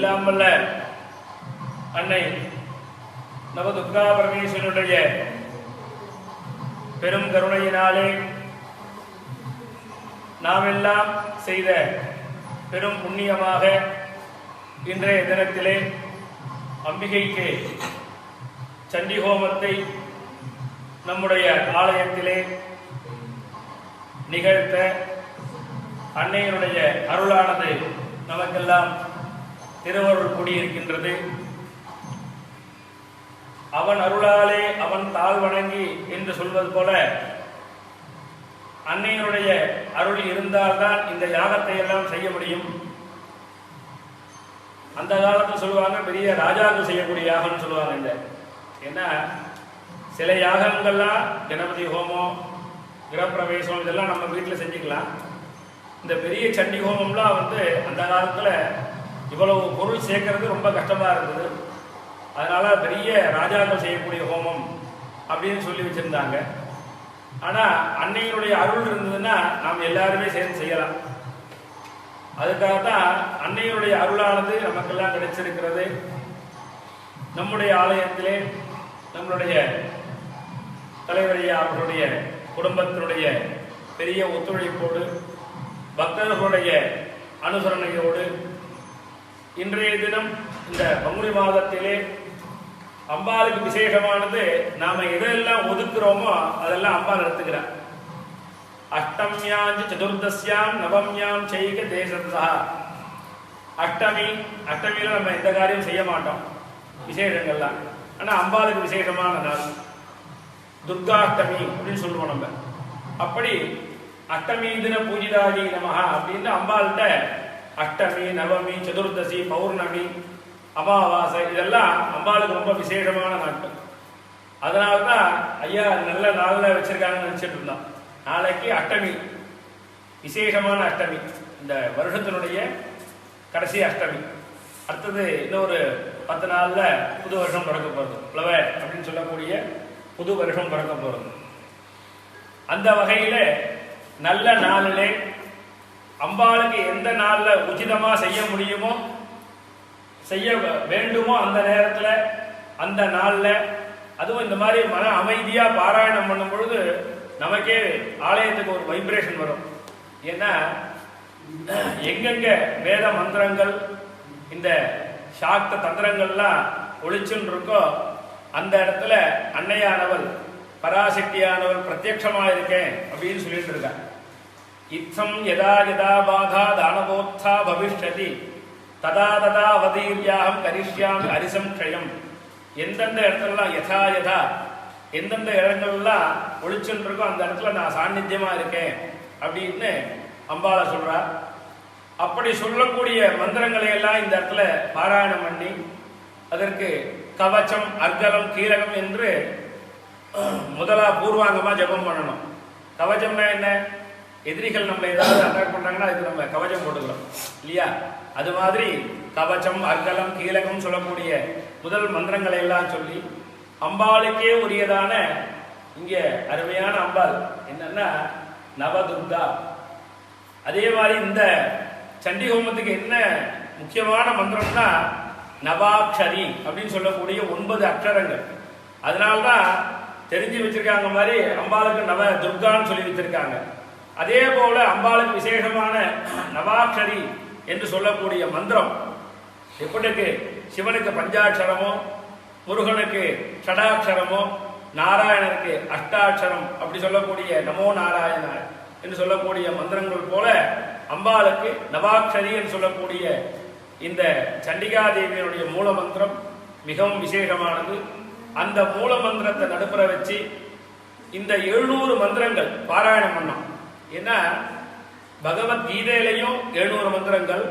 எல்லாம் வல்ல அன்னை நவதுர்கா பரமேஸ்வரனுடைய பெரும் கருணையினாலே நாமெல்லாம் செய்த பெரும் புண்ணியமாக இன்றைய தினத்திலே அம்பிகைக்கு சண்டி ஹோமத்தை நம்முடைய ஆலயத்திலே நிகழ்த்த அன்னையினுடைய அருளானது நமக்கெல்லாம் திருவருள் கூடியிருக்கின்றது. அவன் அருளாலே அவன் தாழ் வணங்கி என்று சொல்வது போல அன்னையினுடைய அருள் இருந்தால்தான் இந்த யாகத்தை எல்லாம் செய்ய முடியும். அந்த காலத்தில் சொல்லுவாங்க பெரிய ராஜாக்கள் செய்யக்கூடிய யாகம்னு சொல்லுவாங்க. இந்த ஏன்னா சில யாகங்கள்லாம் கணபதி ஹோமம், கிரகப்பிரவேசம் இதெல்லாம் நம்ம வீட்டில் செஞ்சுக்கலாம். இந்த பெரிய சண்டி ஹோமம்லாம் அந்த காலத்தில் இவ்வளவு பொருள் சேர்க்கறது ரொம்ப கஷ்டமாக இருந்தது. அதனால் பெரிய ராஜாக்கள் செய்யக்கூடிய ஹோமம் அப்படின்னு சொல்லி வச்சுருந்தாங்க. ஆனால் அன்னையினுடைய அருள் இருந்ததுன்னா நாம் எல்லாருமே சேர்ந்து செய்யலாம். அதுக்காகத்தான் அன்னையினுடைய அருளானது நமக்கெல்லாம் கிடைச்சிருக்கிறது. நம்முடைய ஆலயத்திலே நம்மளுடைய தலைவரையா அவர்களுடைய குடும்பத்தினுடைய பெரிய ஒத்துழைப்போடு பக்தர்களுடைய அனுசரணையோடு இன்றைய தினம் இந்த பங்குனி மாதத்திலே அம்பாளுக்கு விசேஷமானது நாம எதெல்லாம் ஒதுக்குறோமோ அதெல்லாம் அம்பாள் எடுத்துக்கிறார். அஷ்டமியாம் சதுர்தசியாம் நவமியாம் செய்க தேசத்தா. அஷ்டமியில நம்ம எந்த காரியம் செய்ய மாட்டோம் விசேஷங்கள்லாம். ஆனா அம்பாளுக்கு விசேஷமான நாள் துர்காஷ்டமி அப்படின்னு சொல்லுவோம் நம்ம. அப்படி அஷ்டமி தின பூஜிதாதி நமஹா அப்படின்னு அம்பாள்கிட்ட அஷ்டமி, நவமி, சதுர்தசி, பௌர்ணமி, அமாவாசை இதெல்லாம் அம்பாளுக்கு ரொம்ப விசேஷமான நாட்கள். அதனால்தான் ஐயா நல்ல நாளில் வச்சிருக்காங்கன்னு நினைச்சிட்டு இருந்தோம். நாளைக்கு அஷ்டமி, விசேஷமான அஷ்டமி, இந்த வருஷத்தினுடைய கடைசி அஷ்டமி. அடுத்தது இன்னொரு 10 நாள்ல புது வருஷம் பிறக்க போகிறது. பிளவ அப்படின்னு சொல்லக்கூடிய புது வருஷம் பிறக்க போகிறது. அந்த வகையில நல்ல நாளிலே அம்பாளுக்கு எந்த நாளில் உச்சிதமா செய்ய முடியுமோ செய்ய வேண்டுமோ அந்த நேரத்தில் அந்த நாளில், அதுவும் இந்த மாதிரி மன அமைதியா பாராயணம் பண்ணும் பொழுது நமக்கே ஆலயத்துக்கு ஒரு வைப்ரேஷன் வரும். ஏன்னா எங்கெங்க வேத மந்திரங்கள் இந்த சாக்த தந்திரங்கள்லாம் ஒளிச்சுன்னு இருக்கோ அந்த இடத்துல அன்னையானவள் பராசக்தியானவள் பிரத்யட்சமாக இருக்கேன் அப்படின்னு சொல்லிட்டு இருக்கா. இத்தம் யதா யதா பாதா தானவோத்தா பவிஷ்யதி ததா ததா அவதீர்யாகம் கரிஷ்யாமி அரிசம்ஷயம். எந்தெந்த இடத்துலலாம் யதா யதா எந்தெந்த இடங்கள்லாம் ஒளிச்சுன்னு இருக்கோ அந்த இடத்துல நான் சாநித்தியமா இருக்கேன் அப்படின்னு அம்பாளை சொல்றா. அப்படி சொல்லக்கூடிய மந்திரங்களை எல்லாம் இந்த இடத்துல பாராயணம் பண்ணி அதற்கு கவச்சம், அர்கலம், கீரகம் என்று முதலா பூர்வாங்கமா ஜபம் பண்ணணும். கவச்சம்னா என்ன? எதிரிகள் நம்ம ஏதாவது அட்டாக் பண்றாங்கன்னா அதுக்கு நம்ம கவச்சம் போட்டுக்கிறோம் இல்லையா? அது மாதிரி கவச்சம், அர்கலம், கீலகம் சொல்லக்கூடிய முதல் மந்திரங்களை எல்லாம் சொல்லி அம்பாளுக்கே உரியதான இங்க அருமையான அம்பாள் என்னன்னா நவதுர்கா. அதே மாதிரி இந்த சண்டி ஹோமத்துக்கு என்ன முக்கியமான மந்திரம்னா நவாட்சரி அப்படின்னு சொல்லக்கூடிய 9 அக்ஷரங்கள். அதனால்தான் தெரிஞ்சு வச்சிருக்காங்க மாதிரி அம்பாளுக்கு நவ துர்கான்னு சொல்லி வச்சிருக்காங்க. அதே போல அம்பாளுக்கு விசேஷமான நவாட்சரி என்று சொல்லக்கூடிய மந்திரம் எப்படிக்கு சிவனுக்கு பஞ்சாட்சரமோ, முருகனுக்கு ஷடாட்சரமோ, நாராயணனுக்கு அஷ்டாட்சரம் அப்படி சொல்லக்கூடிய நமோ நாராயண என்று சொல்லக்கூடிய மந்திரங்கள் போல அம்பாளுக்கு நவாட்சரி என்று சொல்லக்கூடிய இந்த சண்டிகா தேவியினுடைய மூல மந்திரம் மிகவும் விசேஷமானது. அந்த மூல மந்திரத்தை நடுப்புற வச்சு இந்த 700 மந்திரங்கள் பாராயணம் பண்ணோம். ஏன்னா பகவத்கீதையிலையும் 700 மந்திரங்கள்,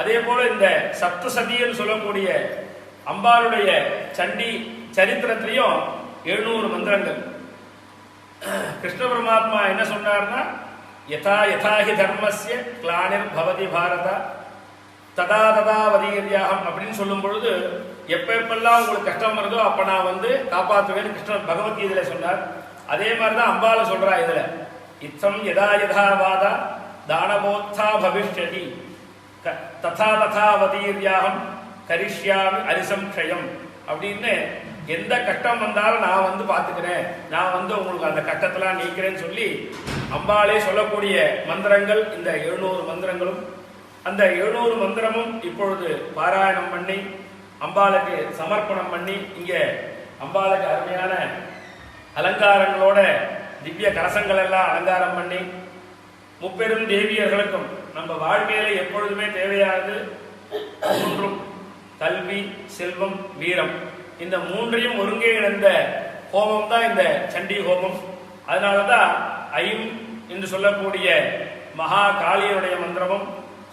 அதே போல இந்த சப்தசதின்னு சொல்லக்கூடிய அம்பாளுடைய சண்டி சரித்திரத்திலையும் 700 மந்திரங்கள். கிருஷ்ண பரமாத்மா என்ன சொன்னார்னா யதா யதாஹி தர்மஸ்ய கிளானிர் பவதி பாரத ததா ததா வதீர்யாகம் அப்படின்னு சொல்லும் பொழுது எப்பெல்லாம் உங்களுக்கு கஷ்டம் வருதோ அப்ப நான் காப்பாற்றுவேன் கிருஷ்ணன் பகவத்கீதையில சொன்னார். அதே மாதிரிதான் அம்பால சொல்றா இதுல இத்தம் யதா யதா வாதா தானவோத்தா பவிஷ்யதி ததா ததா வதீர்யாகம் கரிஷ்யாமி அரிசம்ஷயம் அப்படின்னு எந்த கஷ்டம் வந்தாலும் நான் வந்து பார்த்துக்கிறேன், நான் வந்து உங்களுக்கு அந்த கஷ்டத்தெல்லாம் நீக்கிறேன்னு சொல்லி அம்பாளே சொல்லக்கூடிய மந்திரங்கள் இந்த 700 மந்திரங்களும். அந்த 700 மந்திரமும் இப்பொழுது பாராயணம் பண்ணி அம்பாளுக்கு சமர்ப்பணம் பண்ணி இங்கே அம்பாளுக்கு அருமையான அலங்காரங்களோட திவ்ய கலசங்கள் எல்லாம் அலங்காரம் பண்ணி முப்பெரும் தேவியர்களுக்கும் நம்ம வாழ்க்கையில எப்பொழுதுமே தேவையானது மூன்றும், கல்வி, செல்வம், வீரம். இந்த மூன்றையும் ஒருங்கே இணைந்த ஹோமம் தான் இந்த சண்டி ஹோமம். அதனாலதான் ஐம் என்று சொல்லக்கூடிய மகா காளியுடைய மந்திரமும்,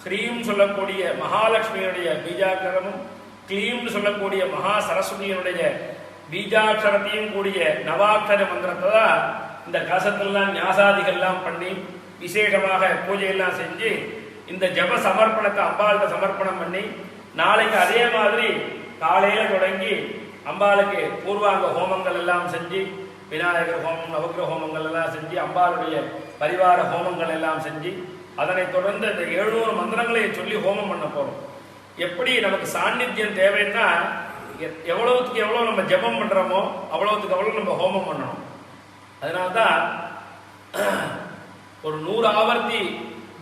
ஹ்ரீம் சொல்லக்கூடிய மகாலட்சுமியுடைய பீஜாட்சரமும், க்ளீம் சொல்லக்கூடிய மகா சரஸ்வதியினுடைய பீஜாட்சரத்தையும் கூடிய நவாட்சர மந்திரத்தை தான் இந்த கலசத்திலாம் ஞாசாதிகள்லாம் பண்ணி விசேஷமாக பூஜையெல்லாம் செஞ்சு இந்த ஜப சமர்ப்பணத்தை அம்பாளுக்கு சமர்ப்பணம் பண்ணி நாளைக்கு அதே மாதிரி காலையில தொடங்கி அம்பாளுக்கு பூர்வாங்க ஹோமங்கள் எல்லாம் செஞ்சு விநாயகர் ஹோமம், நவக்கிரக ஹோமங்கள் எல்லாம் செஞ்சு அம்பாளுடைய பரிவார ஹோமங்கள் எல்லாம் செஞ்சு அதனைத் தொடர்ந்து இந்த 700 மந்திரங்களையும் சொல்லி ஹோமம் பண்ண போறோம். எப்படி நமக்கு சாநித்தியம் தேவைன்னா எவ்வளவுக்கு எவ்வளவு நம்ம ஜபம் பண்றோமோ அவ்வளவுக்கு அவ்வளவு நம்ம ஹோமம் பண்ணணும். அதனால்தான் ஒரு 100 ஆவர்த்தி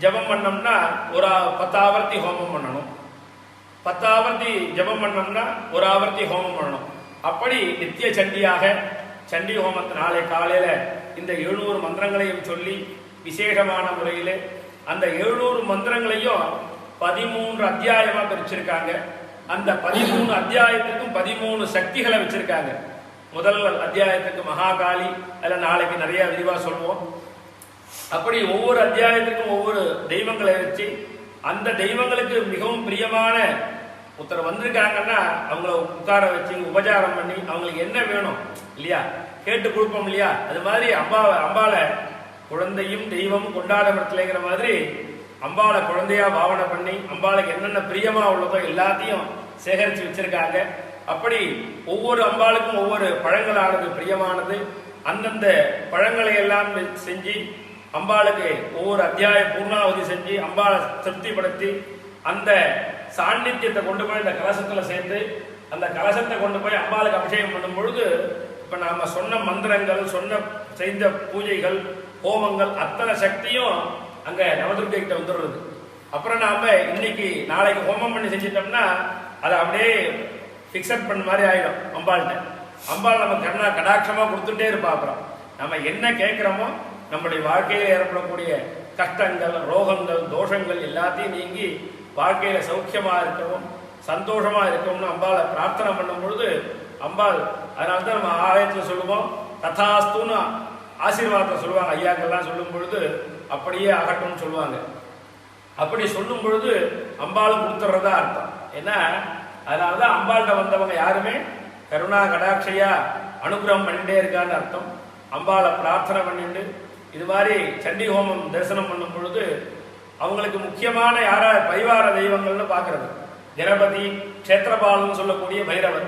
ஜபம் பண்ணோம்னா ஒரு 10 ஆவர்த்தி ஹோமம் பண்ணணும், 10 ஆவர்த்தி ஜபம் பண்ணோம்னா ஒரு ஆவர்த்தி ஹோமம் பண்ணணும். அப்படி நித்திய சண்டியாக சண்டி ஹோமத்தை நாளை காலையில இந்த 700 மந்திரங்களையும் சொல்லி விசேஷமான முறையில் அந்த 700 மந்திரங்களையும் 13 அத்தியாயமா பிரிச்சிருக்காங்க. அந்த 13 அத்தியாயத்துக்கும் 13 சக்திகளை வச்சிருக்காங்க. முதல் அத்தியாயத்துக்கு மகாகாளி, அதில் நாளைக்கு நிறைய விரிவா சொல்லுவோம். அப்படி ஒவ்வொரு அத்தியாயத்துக்கும் ஒவ்வொரு தெய்வங்களை வச்சு அந்த தெய்வங்களுக்கு மிகவும் பிரியமான ஒருத்தர் வந்திருக்காங்கன்னா அவங்கள உட்கார வச்சு உபச்சாரம் பண்ணி அவங்களுக்கு என்ன வேணும் இல்லையா கேட்டு கொடுப்போம் இல்லையா. அது மாதிரி அம்பாளை குழந்தையும் தெய்வமும் கொண்டாட இடத்துலங்கிற மாதிரி அம்பாளை குழந்தையா பாவனை பண்ணி அம்பாளுக்கு என்னென்ன பிரியமா உள்ளதோ எல்லாத்தையும் சேகரித்து வச்சிருக்காங்க. அப்படி ஒவ்வொரு அம்பாளுக்கும் ஒவ்வொரு பழங்களானது பிரியமானது. அந்தந்த பழங்களை எல்லாம் செஞ்சு அம்பாளுக்கு ஒவ்வொரு அத்தியாய பூர்ணாவதி செஞ்சு அம்பாளை திருப்திப்படுத்தி அந்த சாநித்தியத்தை கொண்டு போய் இந்த கலசத்துல சேர்த்து அந்த கலசத்தை கொண்டு போய் அம்பாளுக்கு அபிஷேகம் பண்ணும் பொழுது இப்ப நாம சொன்ன மந்திரங்கள், செய்த பூஜைகள், ஹோமங்கள் அத்தனை சக்தியும் அங்க நவதுர்கை கிட்ட வந்துடுறது. அப்புறம் நாம இன்னைக்கு நாளைக்கு ஹோமம் பண்ணி செஞ்சிட்டோம்னா அதை அப்படியே பிக்சட் பண்ண மாதிரி ஆயிடும் அம்பாள்கிட்ட. அம்பாள் நம்ம கருணா கடாட்சமா கொடுத்துட்டே இருப்பா. அப்புறம் நம்ம என்ன கேட்கிறோமோ நம்முடைய வாழ்க்கையில் ஏற்படக்கூடிய கஷ்டங்கள், ரோகங்கள், தோஷங்கள் எல்லாத்தையும் நீங்கி வாழ்க்கையில சௌக்கியமா இருக்கவும் சந்தோஷமா இருக்கணும்னு அம்பாளை பிரார்த்தனை பண்ணும் பொழுது அம்பாள், அதனால்தான் நம்ம ஆலயத்தில் சொல்லுவோம் ததாஸ்துன்னு ஆசீர்வாதத்தை சொல்லுவாங்க. ஐயாக்கெல்லாம் சொல்லும் பொழுது அப்படியே ஆகட்டும்னு சொல்லுவாங்க. அப்படி சொல்லும் பொழுது அம்பாளும் கொடுத்துறதா அர்த்தம். ஏன்னா அதனாலதான் அம்பாள்கிட்ட வந்தவங்க யாருமே கருணா கடாட்சையா அனுகிரகம் பண்ணிட்டே இருக்கான்னு அர்த்தம். அம்பாளை பிரார்த்தனை பண்ணிட்டு இது மாதிரி சண்டி ஹோமம் தரிசனம் பண்ணும் பொழுது அவங்களுக்கு முக்கியமான யாரா பரிவார தெய்வங்கள்னு பார்க்கறது. கணபதி, கஷேத்திரபாலன் சொல்லக்கூடிய பைரவர்.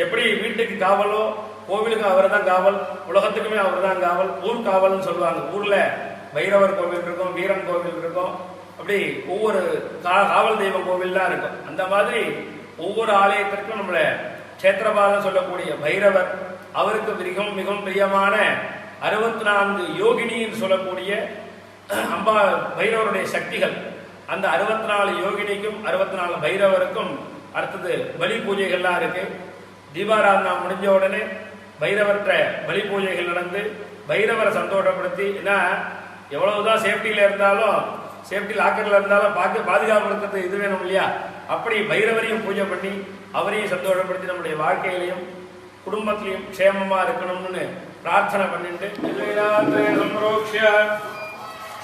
எப்படி வீட்டுக்கு காவலோ கோவிலுக்கு அவர் தான் காவல், உலகத்துக்குமே அவர் தான் காவல். ஊர் காவல்னு சொல்லுவாங்க. ஊர்ல பைரவர் கோவில் இருக்கும், வீரன் கோவில் இருக்கும், அப்படி ஒவ்வொரு காவல் தெய்வ கோவில்லாம் இருக்கும். அந்த மாதிரி ஒவ்வொரு ஆலயத்திற்கும் நம்மள கஷேத்திரபாலன் சொல்லக்கூடிய பைரவர், அவருக்கு மிகவும் மிகவும் பிரியமான 64 யோகினின்னு சொல்லக்கூடிய அம்பா பைரவருடைய சக்திகள். அந்த 64 யோகினிக்கும் 64 பைரவருக்கும் அடுத்தது பலி பூஜைகள்லாம் இருக்கு. தீபாராதனா முடிஞ்ச உடனே பைரவர்கிட்ட பலி பூஜைகள் நடந்து பைரவரை சந்தோஷப்படுத்தி, ஏன்னா எவ்வளவுதான் சேஃப்டியில இருந்தாலும் சேஃப்டி லாக்கர்ல இருந்தாலும் பாதுகாப்பு இது வேணும் இல்லையா. அப்படி பைரவரையும் பூஜை பண்ணி அவரையும் சந்தோஷப்படுத்தி நம்முடைய வாழ்க்கையிலையும் குடும்பத்திலையும் க்ஷேமமா இருக்கணும்னு பிரார்த்தனை பண்ணிட்டு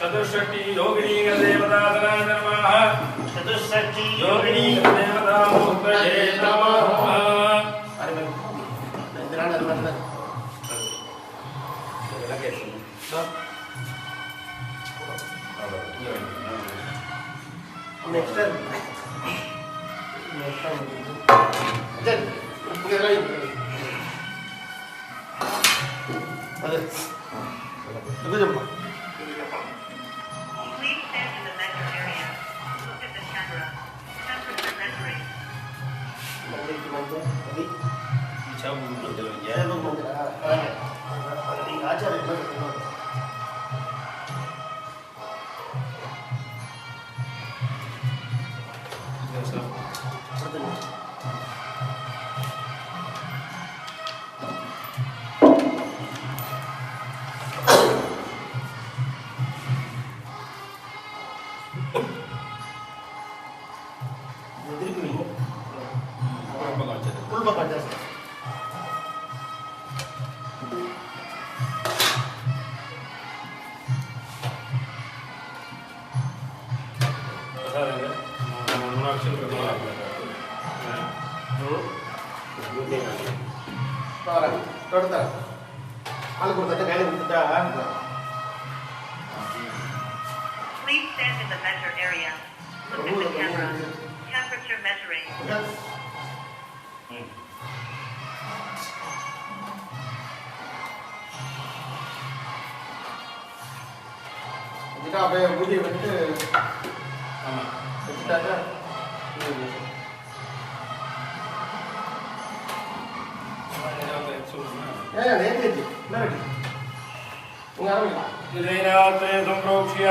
சதுஷ்டி யோகினி தேவதா நமஹ சதுஷ்டி யோகினி தேவதா முக்தயே நமஹ. Please stand in the center area. Look at the camera. 10% rendering. Please stand in the measure area. Look at the camera. Temperature measuring. அப்படியே ஊதி வந்துட்டு வச்சுட்டாக்கா நேற்று என்ன ரெடி உங்க संप्रोक्ष्य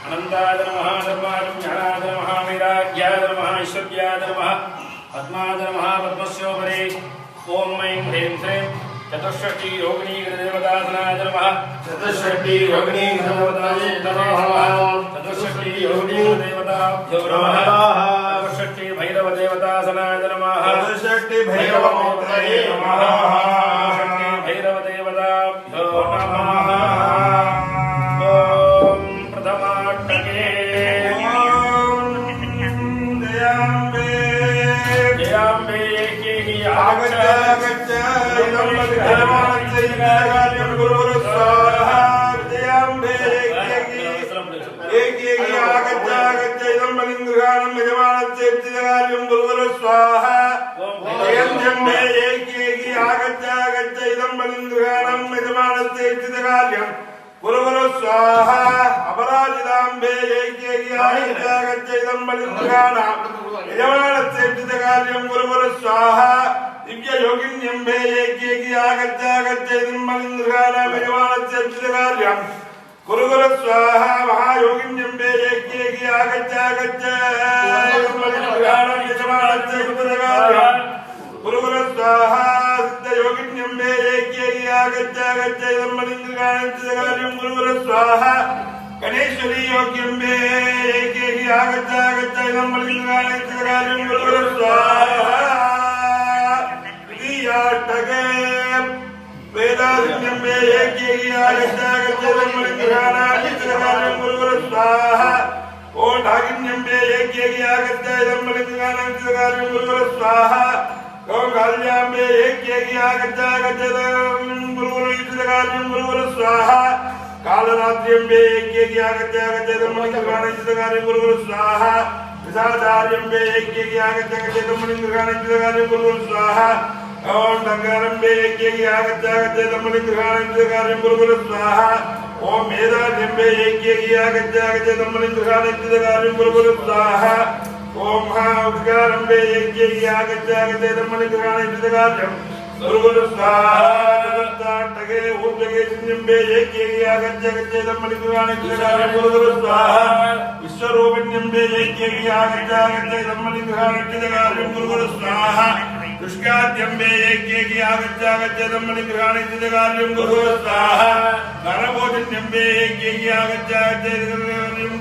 अनंताय नमः धर्माय ज्ञानाय नमः वैराग्याय नमः ऐश्वर्याय नमः पद्माय नमः पद्मस्योपरि ओम ऐं ह्रीं श्रीं चतुष्षष्टि योगिनी देवतासनाय नमः चतुष्षष्टि योगिनी देवतासनाय नमः चतुष्षष्टि योगिनी देवताभ्यो नमः चतुष्षष्टि भैरव देवतासनाय नमः चतुष्षष्टि भैरव मूर्तये नमः चतुष्षष्टि भैरव देवताभ्यो नमः गुरुगुरु स्वाहा अपराजितांबे ऐक्येकी आगच्चैदं बलिन्द्राणां यजमानस्येत्तितकार्यं गुरुगुरु स्वाहा दिव्य योगिन्यंबे ऐक्येकी आगच्चैदं बलिन्द्राणां यजमानस्येत्तितकार्यं गुरुगुरु स्वाहा महायोगिन्यंबे ऐक्येकी आगच्चैदं बलिन्द्राणां यजमानस्येत्तितकार्यं गुरुगुरु स्वाहा योगिन्यंबे ऐक्येकी आगच्चैदं बलिन्द्राणां गुरुगुरु स्वाहा गणेश्वरी योग्यंबे ऐक्येकी आगच्चैदं बलिन्द्राणां गुरुगुरु स्वाहा विद्याटके वेदान्यंबे ऐक्येकी आगच्चैदं बलिन्द्राणां गुरुगुरु स्वाहा ओढागिन्यंबे ऐक्येकी आगच्चैदं बलिन्द्राणां गुरुगुरु स्वाहा ओम काल्याम्बे ऐक्येकी आगच्चैदं गुरुगुरु स्वाहा कालरात्र्यंबे ऐक्येकी आगच्चैदं बलिन्द्राणां गुरुगुरु स्वाहा विशालार्यंबे ऐक्येकी आगच्चैदं बलिन्द्राणां गुरुगुरु स्वाहा ओम डंगारंबे ऐक्येकी आगच्चैदं बलिन्द्राणां गुरुगुरु स्वाहा ओम मेधार्यंबे ऐक्येकी आगच्चैदं बलिन्द्राणां गुरुगुरु स्वाहा ओम महाउद्गारंबे ऐक्येकी आगच्चैदं बलिन्द्राणां गुरुगुरु स्वाहा तगे ऊर्जगे सिंहंबे ऐक्येकी आगच्चैदं बलिन्द्राणां गुरुगुरु स्वाहा विश्वरूपिण्यंबे ऐक्येकी आगच्चैदं बलिन्द्राणां गुरुगुरु स्वाहा दुष्काद्यंबे ऐक्येकी आगच्चैदं बलिन्द्राणां गुरुगुरु स्वाहा गणभोजन्यंबे ऐक्येकी आगच्चैदं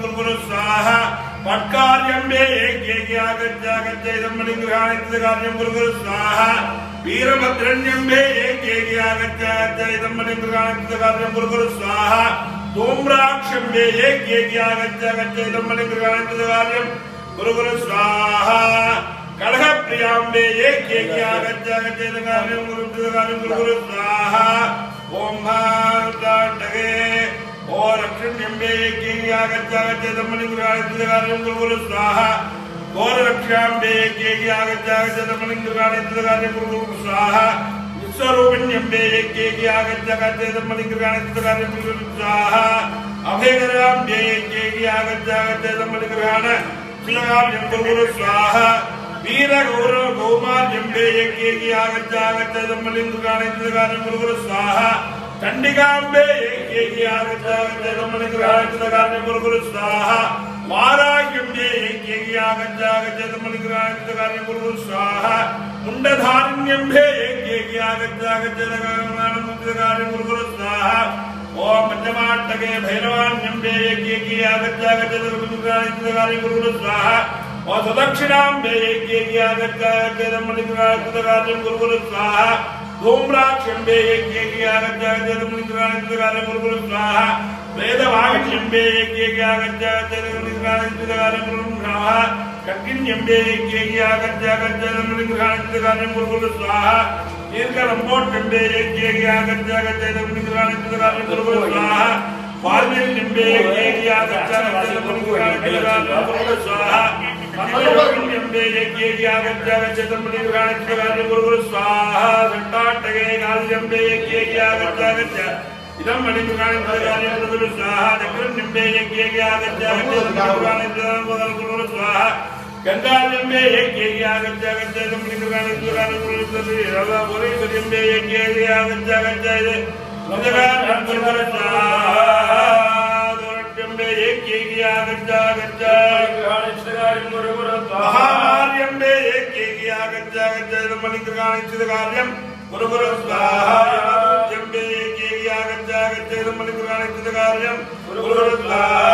गुरुगुरु स्वाहा पट्कार्यंबे ऐक्येकी आगच्चैदं बलिन्द्राणां गुरुगुरु स्वाहा वीरभद्रण्यंबे ऐक्येकी आगच्चैदं बलिन्द्राणां गुरुगुरु स्वाहा धूम्राक्षंबे ऐक्येकी आगच्चैदं बलिन्द्राणां गुरुगुरु स्वाहा कलहप्रियांबे ऐक्येकी आगच्चैदं गुरुगुरु स्वाहा ओम महादाटगे और रक्षण्यंबे ऐक्येकी आगच्चैदं बलिन्द्राणां गुरुगुरु स्वाहा गौर रक्षांबे ऐक्येकी आगच्चैदं बलिन्द्राणां गुरुगुरु स्वाहा विश्वरूपिण्यंबे ऐक्येकी आगच्चैदं बलिन्द्राणां गुरुगुरु स्वाहा अभयकरांबे ऐक्येकी आगच्चैदं बलिन्द्राणां गुरुगुरु स्वाहा वीरगौरव कौमार्यम्बे यज्ञेगी आगच्चागच्चैदं मलिन्द्रगाणैन्द्रगानं गुरुगुरु स्वाहा चण्डिकाम्बे यज्ञेगी आगच्चागच्चैदं मलिन्द्रगाणैन्द्रगानं गुरुगुरु स्वाहा वाराह्यम्बे यज्ञेगी आगच्चागच्चैदं मलिन्द्रगाणैन्द्रगानं गुरुगुरु स्वाहा मुण्डधारिण्यम्बे यज्ञेगी आगच्चागच्चैदं मलिन्द्रगाणैन्द्रगानं गुरुगुरु स्वाहा ओम पंचमाट्टके भैरवान्यम्बे यज्ञेगी आगच्चागच्चैदं मलिन्द्रगाणैन्द्रगानं गुरुगुरु स्वाहा और सदक्षिणाम्बे यज्ञेगी आगच्चागच्चैदं मलिन्द्रगाणैन्द्रगानं गुरुगुरु स्वाहा धूम्राक्षम्बे यज्ञेगी आगच्चागच्चैदं मलिन्द्रगाणैन्द्रगानं गुरुगुरु स्वाहा वेदवागिन्यम्बे यज्ञेगी आगच्चागच्चैदं मलिन्द्रगाणैन्द्रगानं गुरुगुरु स्वाहा कक्किन्यम्बे यज्ञेगी आगच्चागच्चैदं मलिन्द्रगाणैन्द्रगानं गुरुगुरु स्वाहा दीर्घलम्बोट्टम्बे यज्ञेगी आगच्चागच्चैदं मलिन्द्रगाणैन्द्रगानं गुरुगुरु स्वाहा वाल्मीकिम्बे यज्ञेगी आगच्चागच्चैदं मलिन्द्रगाणैन्द्रगानं गुरुगुरु स्वाहा मंगलयोगिन्यम्बे यज्ञेगी आगच्चागच्चैदं मलिन्द्रगाणैन्द्रगानं गुरुगुरु स्वाहा सट्टाट्टके काल्यम्बे यज्ञेगी आगच्चागच्चैदं मलिन्द्रगाणैन्द्रगानं गुरुगुरु स्वाहा चक्रन्यम्बे यज्ञेगी आगच्चागच्चैदं मलिन्द्रगाणैन्द्रगानं गुरुगुरु स्वाहा गंगायम्बे यज्ञेगी आगच्चागच्चैदं मलिन्द्रगाणैन्द्रगानं गुरुगुरु स्वाहा बोरेश्वर्यम्बे यज्ञेगी आगच्चागच्चैदं मलिन्द्रगाणैन्द्रगानं गुरुगुरु स्वाहा दोरट्यम्बे यज्ञेगी आगच्चागच्चैदं महामार्यम्बे यज्ञेगी आगच्चागच्चैदं मलिन्द्रगाणैन्द्रगानं गुरुगुरु स्वाहा यमदूतम्बे यज्ञेगी आगच्चागच्चैदं मलिन्द्रगाणैन्द्रगानं गुरुगुरु स्वाहा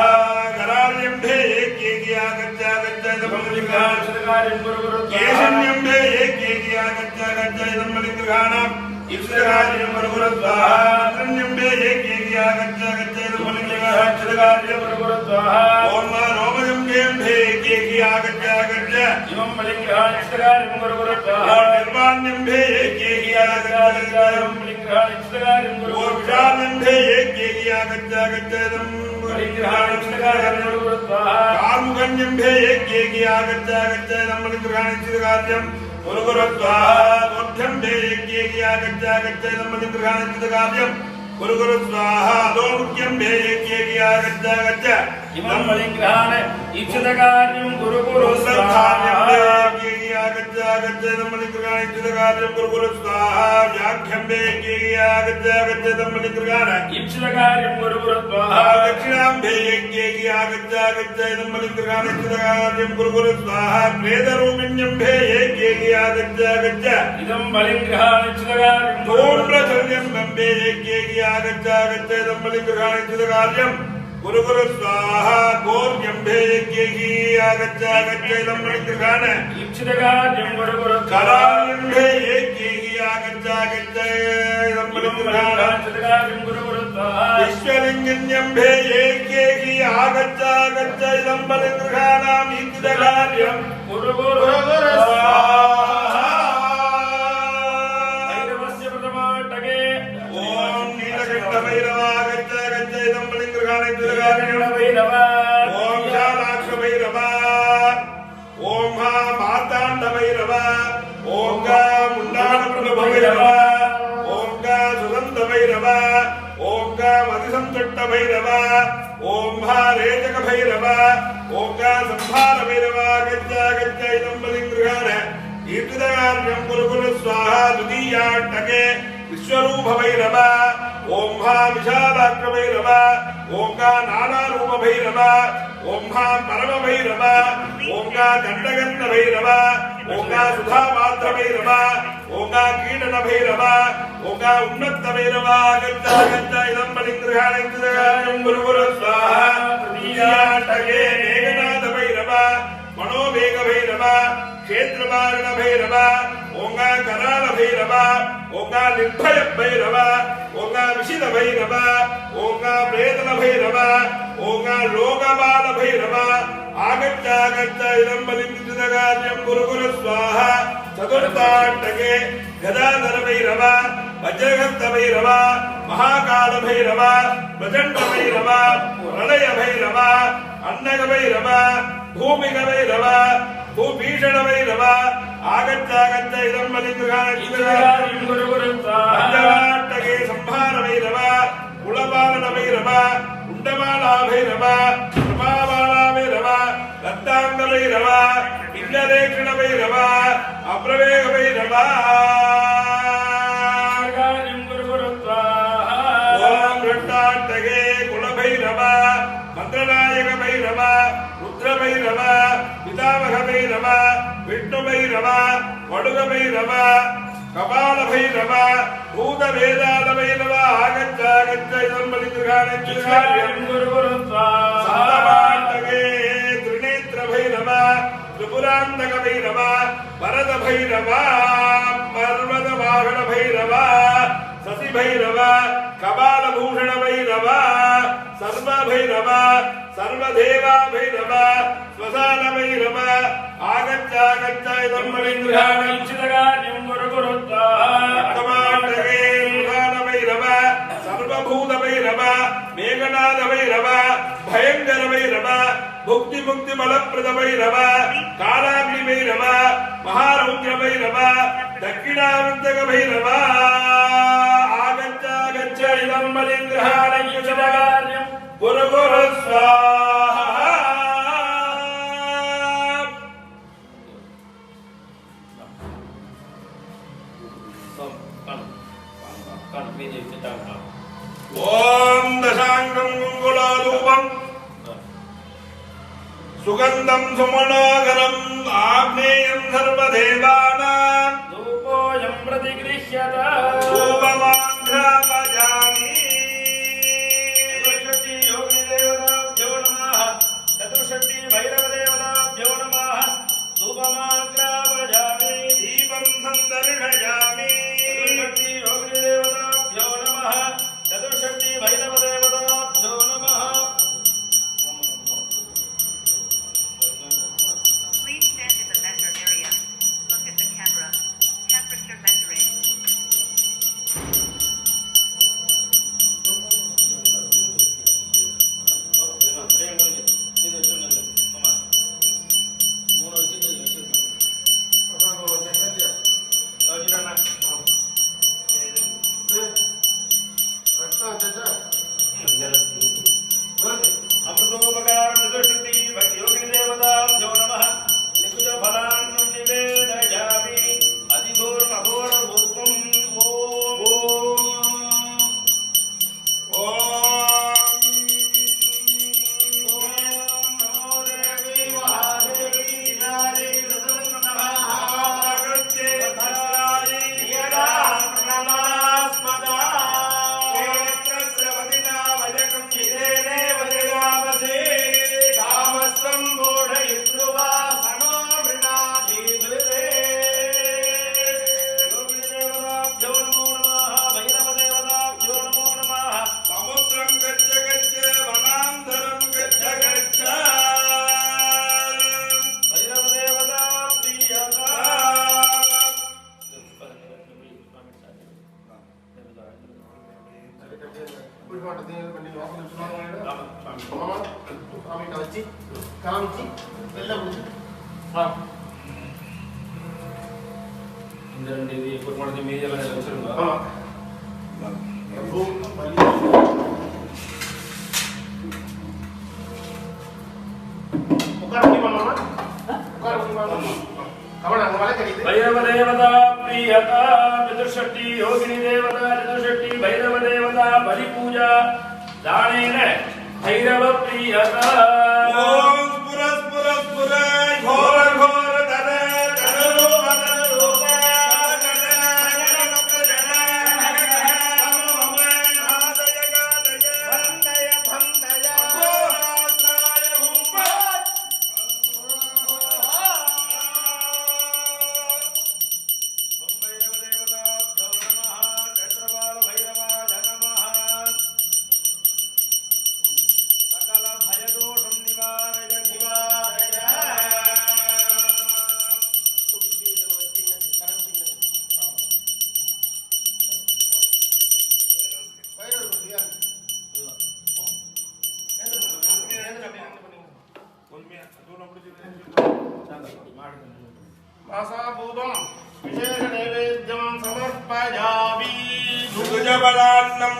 करार्यम्बे यज्ञेगी आगच्चागच्चैदं मलिन्द्रगाणैन्द्रगानं गुरुगुरु केशन्यम्बे यज्ञेगी आगच्चागच्चैदं मलिन्द्रगाणं इष्टकार्यं गुरुगुरु स्वाहा अरण्यम्बे यज्ञेगी आगच्चागच्चैदं मलिन्द्रगाणैन्द्रगानं गुरुगुरु स्वाहा ओम रोमयम्बे यज्ञेगी आगच्चागच्चैदं मलिन्द्रगाणैन्द्रगानं गुरुगुरु स्वाहा निर्वाण्यम्बे यज्ञेगी आगच्चागच्चैदं मलिन्द्रगाणैन्द्रगानं गुरुगुरु स्वाहा विशालम्बे यज्ञेगी आगच्चागच्चैदं मलिन्द्रगाणैन्द्रगानं गुरुगुरु स्वाहा कामुकन्यम्बे यज्ञेगी आगच्चागच्चैदं मलिन्द्रगाणैन्द्रगानं गुरुगुरु स्वाहा गोध्यम्बे यज्ञेगी आगच्चागच्चैदं मलिन्द्रगाणैन्द्रगानं गुरुगुरु स्वाहा लोमुख्यम्बे यज्ञेगी आगच्चागच्चैदं मलिन्द्रगाणैन्द्रगानं इच्छितकार्यं गुरुगुरु स्वाहा यज्ञेगी आगच्चागच्चैदं मलिन्द्रगाणैन्द्रगानं गुरुगुरु स्वाहा व्याख्यम्बे यज्ञेगी आगच्चागच्चैदं मलिन्द्रगाणं इच्छितकार्यं गुरुगुरु स्वाहा दक्षिणाम्बे यज्ञेगी आगच्चागच्चैदं मलिन्द्रगाणैन्द्रगानं गुरुगुरु स्वाहा प्रेतरूपिण्यम्बे यज्ञेगी आगच्चागच्चैदं मलिन्द्रगाणैन्द्रगानं धूम्रचर्यम्बे यज्ञेगी आगच्चागच्चैदं मलिन्द्रगाणैन्द्रगानं गुरुगुरु स्वाहा गौर्यम्बे यज्ञेगी आगच्चागच्चैदं मलिन्द्रगाणं इच्छितकार्यं गुरुगुरु करार्यम्बे यज्ञेगी आगच्चागच्चैदं मलिन्द्रगाणं इच्छितकार्यं गुरुगुरु स्वाहा विश्वलिङ्गन्यम्बे यज्ञेगी आगच्चागच्चैदं मलिन्द्रगाणं इच्छितकार्यं गुरुगुरु स्वाहा भैरवस्य प्रथमाट्टके ओम नीलकण्ठभैरवागच्चागच्चैदं मलिन्द्रगाणैन्द्रगानं भैरव ओम शालाक्ष भैरव ओम मार्ताण्ड भैरव ओम मुण्डानप्रभ भैरव ओम सुगन्ध भैरव ओम मतिसंतट्ट भैरव ओम रेचक भैरव ओम संहार भैरव आगच्चागच्चैदं मलिन्द्रगाणं ईर्तिदार्यं गुरुगुरु स्वाहा द्वितीयाट्टके विश्वरूप भैरव ओम विशालाक्ष भैरव ओम नानारूप भैरव ओम परम भैरव ओम दंडगंध भैरव ओम सुधापात्र भैरव ओम कीटन भैरव ओम उन्नत भैरव आगच्चागच्चैदं मलिन्द्रगाणैन्द्रगानं गुरुगुरु स्वाहा तृतीयाट्टके मेघनाथ भैरव मनोवेग भैरव क्षेत्रमारण भैरव ओम कराल भैरव ओम निर्भय भैरव ओम विशिद भैरव ओम प्रेतन भैरव ओम लोकबाल भैरव आगच्चागच्चैदं मलिन्द्रगानं गुरुगुरु स्वाहा चतुर्थाट्टके गदाधर भैरव वज्रहस्त भैरव महाकाल भैरव प्रचंड भैरव प्रलय भैरव अन्नग भैरव भूमिग भैरव भूभीषण भैरव आगच्चागच्चैदं मलिन्द्रगानं गुरुगुरु स्वाहा पञ्चमाट्टके संहार भैरव कुलपालन भैरव कुण्डमाला भैरव प्रभाबाला भैरव दत्तांग भैरव पिण्डलेक्षण भैरव अप्रवेग भैरव ओम रट्टाटगे कुल भैरव मंत्रनायक भैरव रुद्र भैरव पितामह भैरव विष्णु भैरव वडुग भैरव कपाल भैरव भूत वेदाल भैरव आगच्छ आगच्छ इदं बलिदुर्गाणगे त्रिनेत्र भैरव त्रिपुरान्तक भैरव वरद भैरव पर्वत वाहन भैरव शशि भैरव कपाल भूषण भैरव सर्व भैरव सर्वदेवा भैरव श्मशान भैरव आगच्छ आगच्छ इदं बलिदुर्गाणं वर्तमानगे मृगान भैरव सर्वभूत भैरव मेघनाद भैरव भयंकर भैरव मुक्ति मुक्ति बलप्रद भैरव कालाग्नि भैरव महारौद्र भैरव दक्षिणावर्तक भैरव आगच्छ आगच्छ इदं बलिग्रहाणं गुरु गुरु स्वाहा ओम दशांगं मंगलारूपं सुगंधं सुमनोहरं आग्नेयं सर्वदेवानां धूपोऽयं प्रतिगृह्यत धूपमाघ्रापयामि चतुष्षष्टि योगिदेवताभ्यो नमः चतुष्षष्टि भैरवदेवताभ्यो नमः धूपमाघ्रापयामि दीपं सन्दर्शयामि चतुष्षष्टि योगिदेवताभ्यो नमः चतुष्षष्टि भैरवदेवताभ्यो नमः Please stand in the measure area. Look at the camera. Temperature measuring. अमृतोपकार चतुष्षष्टि योगिदेवताभ्यो नमः निकुज फलान्नं निवेदयामि अधिघोरमघोररूपम् समुद्रं गच्छ गच्छ वनान्तरं गच्छ गच्छ भैरवदेवता प्रियता भैरवदेवता प्रियता चतुष्षष्टि योगिनी देवता चतुष्षष्टि भैरवदेवता बलिपूजा दानेन भैरव प्रियता ओम स्फुर स्फुर स्फुर घोर घोर धर धरो धरो मासाभूतं विशेष नैवेद्यं समर्पयामि सुजबलान्नं